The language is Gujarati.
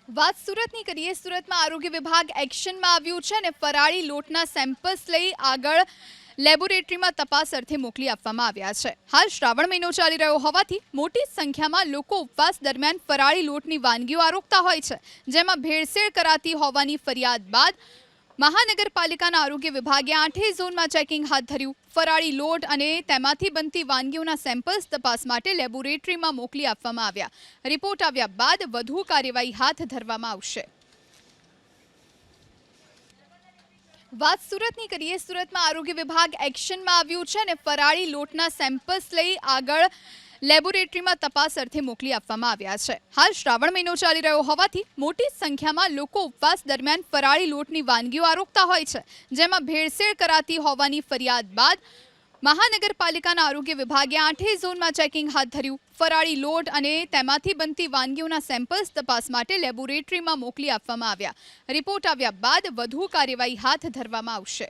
વાત સુરતની કરીએ. સુરતમાં આરોગ્ય વિભાગ એક્શનમાં આવ્યું છે અને ફરાળી લોટના સેમ્પલ્સ લઈ આગળ લેબોરેટરીમાં તપાસ અર્થે મોકલી આપવામાં આવ્યા છે. હાલ શ્રાવણ મહિનો ચાલી રહ્યો હોવાથી મોટી સંખ્યામાં લોકો ઉપવાસ દરમિયાન ફરાળી લોટની વાનગીઓ આરોગતા હોય છે, જેમાં ભેળસેળ કરાતી હોવાની ફરિયાદ બાદ મહાનગરપાલિકાના આરોગ્ય વિભાગે 8 ઝોનમાં ચેકિંગ હાથ ધર્યું. ફરાળી લોટ અને તેમાંથી બનતી વાનગીઓના સેમ્પલ્સ તપાસ માટે લેબોરેટરીમાં મોકલી આપવામાં આવ્યા. રિપોર્ટ આવ્યા બાદ વધુ કાર્યવાહી હાથ ધરવામાં આવશે. વાત સુરતની કરીએ. સુરતમાં આરોગ્ય વિભાગ એક્શનમાં આવ્યું છે અને ફરાળી લોટના સેમ્પલ્સ લઈ આગળ લેબોરેટરીમાં તપાસ અર્થે મોકલી આપવામાં આવ્યા છે. હાલ શ્રાવણ મહિનો ચાલી રહ્યો હોવાથી મોટી સંખ્યામાં લોકો ઉપવાસ દરમિયાન ફરાળી લોટની વાનગીઓ આરોગતા હોય છે, જેમાં ભેળસેળ કરાતી હોવાની ફરિયાદ બાદ મહાનગરપાલિકાના આરોગ્ય વિભાગે 8 ઝોનમાં ચેકિંગ હાથ ધર્યું. ફરાળી લોટ અને તેમાંથી બનતી વાનગીઓના સેમ્પલ્સ તપાસ માટે લેબોરેટરીમાં મોકલી આપવામાં આવ્યા. રિપોર્ટ આવ્યા બાદ વધુ કાર્યવાહી હાથ ધરવામાં આવશે.